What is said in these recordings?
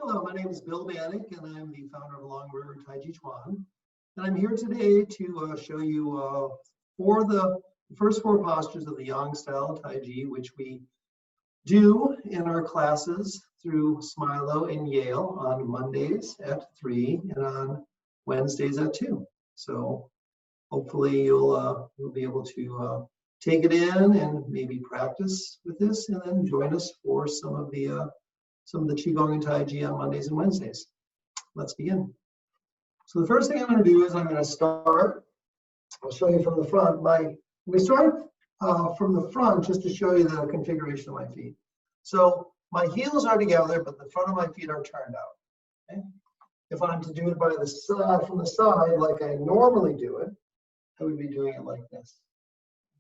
Hello, my name is Bill Banick, and I'm the founder of Long River TaijiTherapeutics. And I'm here today to show you the first four postures of the Yang style Taiji, which we do in our classes through Smilo and Yale on Mondays at 3 and on Wednesdays at 2. So hopefully you'll be able to take it in and maybe practice with this, and then join us for some of the Qigong and Taiji on Mondays and Wednesdays. Let's begin. So the first thing I'm going to do is I'm going to start, I'll show you from the front. We start from the front just to show you the configuration of my feet. So my heels are together, but the front of my feet are turned out. Okay? If I'm to do it by the side, from the side, like I normally do it, I would be doing it like this.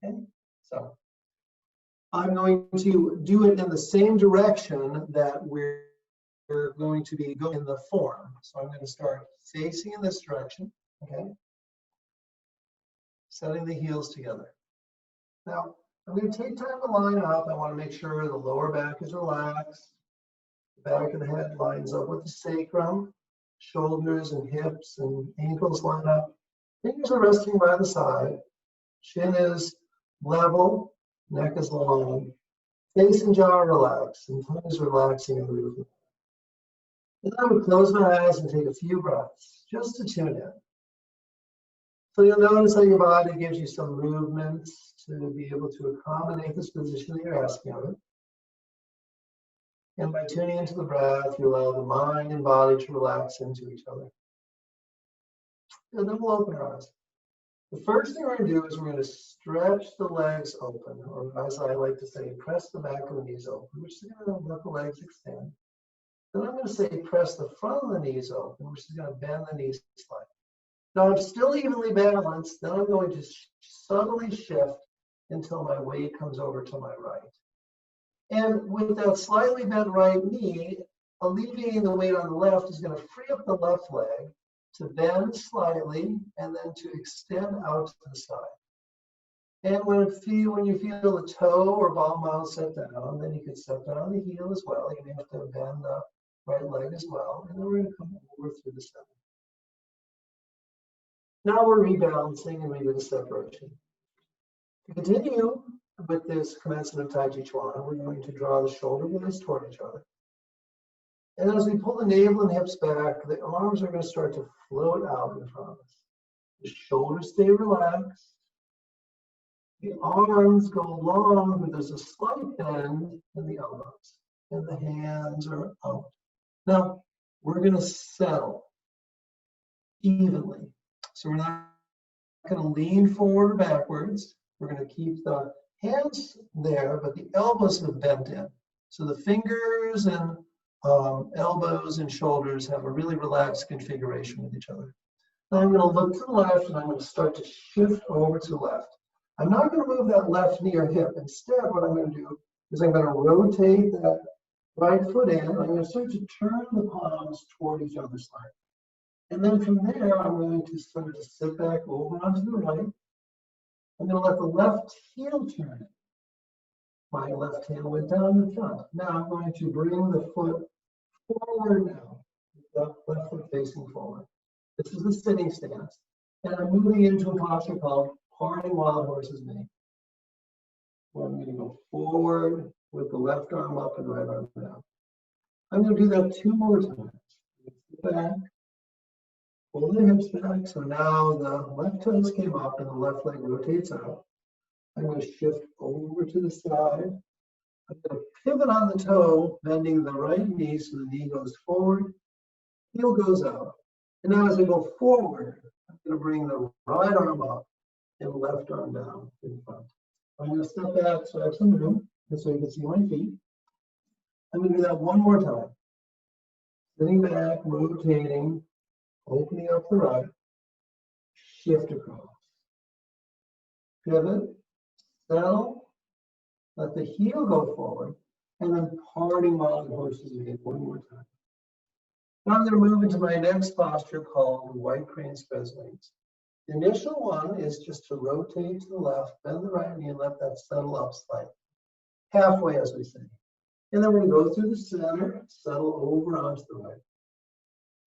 Okay? So I'm going to do it in the same direction that we're going to be going in the form. So I'm going to start facing in this direction, okay? Setting the heels together. Now, I'm going to take time to line up. I want to make sure the lower back is relaxed. The back of the head lines up with the sacrum. Shoulders and hips and ankles line up. Fingers are resting by the side. Chin is level. Neck is long, face and jaw relaxed, and tongue is relaxing in the movement. And then I would close my eyes and take a few breaths, just to tune in. So you'll notice how your body gives you some movements to be able to accommodate this position that you're asking of it. And by tuning into the breath, you allow the mind and body to relax into each other. And then we'll open our eyes. The first thing we're going to do is we're going to stretch the legs open, or as I like to say, press the back of the knees open, which is going to let the legs extend. Then I'm going to say press the front of the knees open, which is going to bend the knees slightly. Now I'm still evenly balanced. Then I'm going to subtly shift until my weight comes over to my right. And with that slightly bent right knee, alleviating the weight on the left is going to free up the left leg to bend slightly and then to extend out to the side. And when you feel the toe or ball mount set down, then you can set down the heel as well. You may have to bend the right leg as well. And then we're going to come over through the center. Now we're rebalancing and we do the separation. To continue with this commencement of Tai Chi Chuan, we're going to draw the shoulder blades toward each other. And as we pull the navel and hips back, the arms are going to start to float out in front of us. The shoulders stay relaxed. The arms go long, but there's a slight bend in the elbows. And the hands are out. Now, we're going to settle evenly. So we're not going to lean forward or backwards. We're going to keep the hands there, but the elbows have bent in. So the fingers and elbows and shoulders have a really relaxed configuration with each other. Now I'm going to look to the left and I'm going to start to shift over to the left. I'm not going to move that left knee or hip. Instead, what I'm going to do is I'm going to rotate that right foot in. I'm going to start to turn the palms toward each other slightly. And then from there, I'm going to start to sit back over onto the right. I'm going to let the left heel turn. My left hand went down in front. Now I'm going to bring the foot forward now, the left foot facing forward. This is the sitting stance. And I'm moving into a posture called parting wild horse's mane. Where I'm going to go forward with the left arm up and right arm down. I'm going to do that 2 more times. Back, pull the hips back. So now the left toes came up and the left leg rotates out. I'm going to shift over to the side. I'm going to pivot on the toe, bending the right knee so the knee goes forward, heel goes out. And now as I go forward, I'm going to bring the right arm up and the left arm down in front. I'm going to step back so I have some room, so you can see my feet. I'm going to do that 1 more time. Sitting back, rotating, opening up the right, shift across. Pivot, settle, let the heel go forward, and then parting wild horse's mane 1 more time. Now I'm going to move into my next posture called white crane spread wings. The initial one is just to rotate to the left, bend the right knee, and let that settle up slightly. Halfway, as we say. And then we're going to go through the center, settle over onto the right.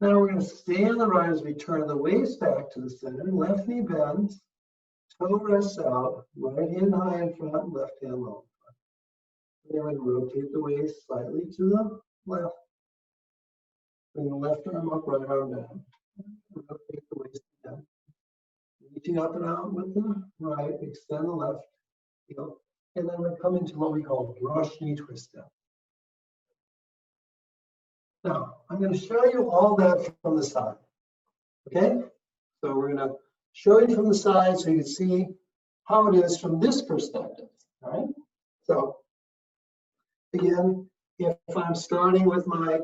Now we're going to stay on the right as we turn the waist back to the center. Left knee bends, toe rests out, right hand high in front, left hand low. Then we're going to rotate the waist slightly to the left. Bring the left arm up, right arm down. Rotate the waist down. Reaching up and out with the right, extend the left heel. And then we're coming to what we call brush knee twist down. Now, I'm going to show you all that from the side. Okay? So we're going to show you from the side so you can see how it is from this perspective. All right? So, again, if I'm starting with my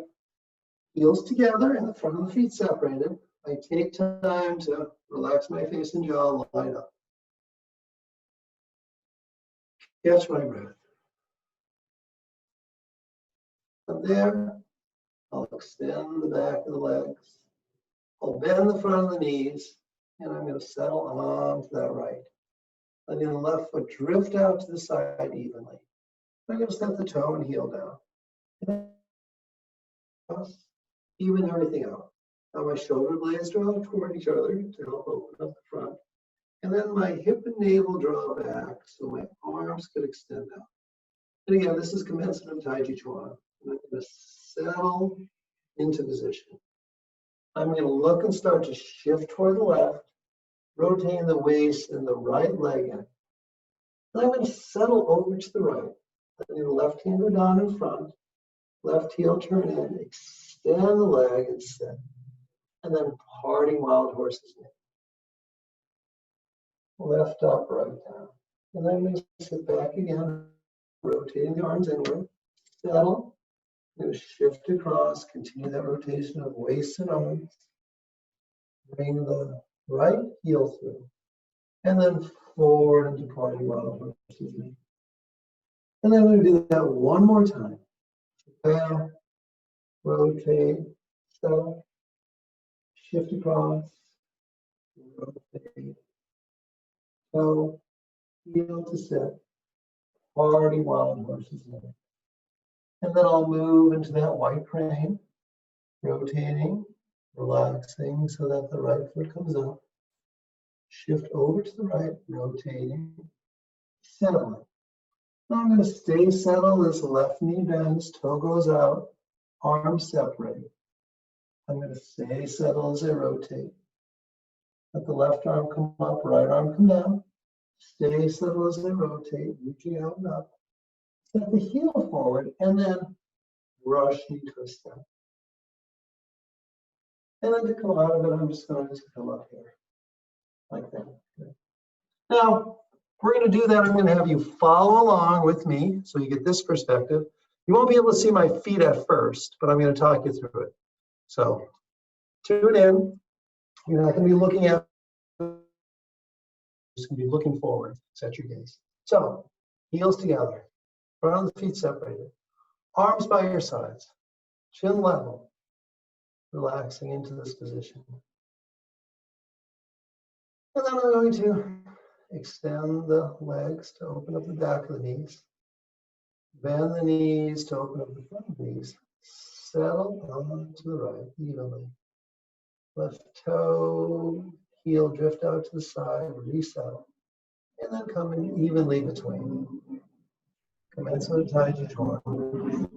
heels together and the front of the feet separated, I take time to relax my face and jaw, line up. Catch my breath. Up there, I'll extend the back of the legs. I'll bend the front of the knees, and I'm going to settle onto that right. Letting the left foot drift out to the side evenly. I'm going to set the toe and heel down. Even everything out. Now my shoulder blades draw toward each other to help open up the front. And then my hip and navel draw back so my arms could extend out. And again, this is commencement of TaijiTherapeutics. I'm going to settle into position. I'm going to look and start to shift toward the left, rotating the waist and the right leg in. And I'm going to settle over to the right. Letting the left hand go down in front, left heel turn in, extend the leg and sit. And then parting wild horse's neck. Left up, right down. And then I'm going to sit back again, rotating the arms inward, settle. I'm going to shift across, continue that rotation of waist and arms. Bring the right heel through. And then forward into parting wild horse's neck. And then I'm going to do that one more time. Back, rotate, settle, shift across, rotate, toe, heel to sit, parting wild horse's neck. And then I'll move into that white crane, rotating, relaxing so that the right foot comes up. Shift over to the right, rotating, settling. Now I'm going to stay settled as the left knee bends, toe goes out, arms separate. I'm going to stay settled as I rotate. Let the left arm come up, right arm come down. Stay settled as I rotate, reaching out and up. Set the heel forward and then brush knee twist down. And then to come out of it, I'm just going to come up here like that. Good. Now, we're going to do that. I'm going to have you follow along with me so you get this perspective. You won't be able to see my feet at first, but I'm going to talk you through it. So tune in. You're not going to be looking at, you're just going to be looking forward. Set your gaze. So heels together, front of the feet separated, arms by your sides, chin level, relaxing into this position. And then I'm going to extend the legs to open up the back of the knees. Bend the knees to open up the front of the knees. Settle on to the right evenly. Left toe, heel drift out to the side, resettle. And then come in evenly between. Commencement of TaijiTherapeutics.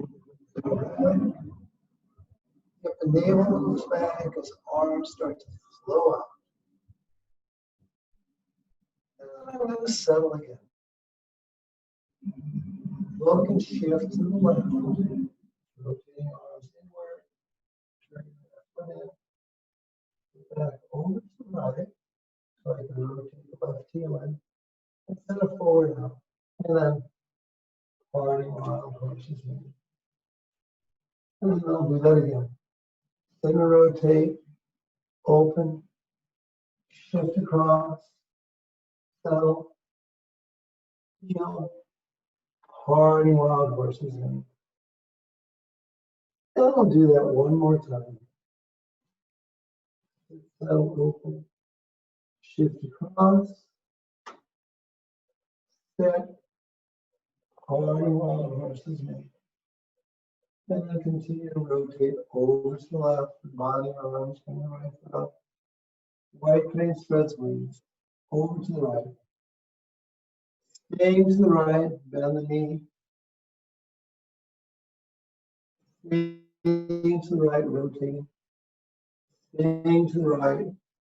If the navel moves back as arms start to flow out. And then I'm going to settle again. Look and shift to the left. Rotating arms inward. Turning the left foot in. Back over to the right. So I can rotate the left heel in. And set it forward now. And then parting wild horse's neck. And then I'll do that again. Center rotate. Open. Shift across. Settle. Heel. Parting wild horse's neck. And I'll do that one more time. Settle, open, shift across, set, parting wild horse's neck. And then continue to rotate over to the left, body, arms, bring the right foot up. Right crane spreads wings, over to the right. Staying to the right, bend the knee. Staying to the right, rotating. Staying to the right,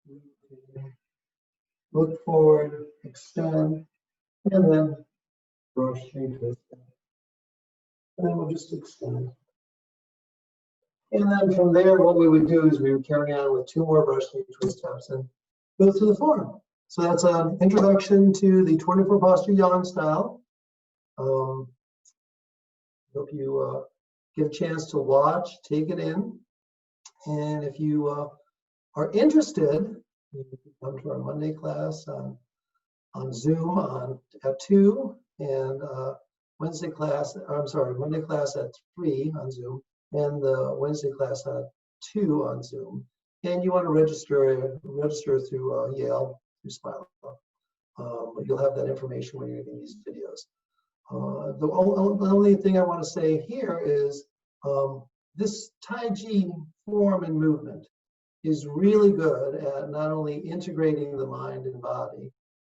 rotating. Look forward, extend, and then brush and twist. And then we'll just extend. And then from there, what we would do is we would carry on with 2 more brush knee twist taps and go through the form. So that's an introduction to the 24 posture yawn style. Hope you get a chance to watch, take it in. And if you are interested, you can come to our Monday class on Zoom at 2 and Monday class at 3 on Zoom and the Wednesday class at 2 on Zoom. And you want to register through Yale, through Smile. You'll have that information when you're getting these videos. The only thing I want to say here is this Taiji form and movement is really good at not only integrating the mind and body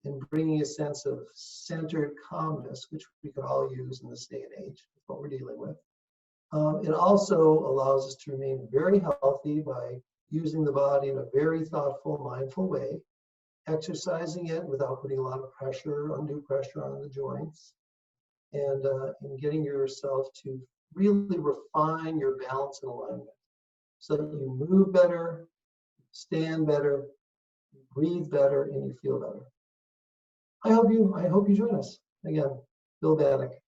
and bringing a sense of centered calmness, which we could all use in this day and age, what we're dealing with. It also allows us to remain very healthy by using the body in a very thoughtful, mindful way, exercising it without putting a lot of pressure, undue pressure on the joints, and getting yourself to really refine your balance and alignment so that you move better, stand better, you breathe better, and you feel better. I hope you join us. Again, Bill Banick.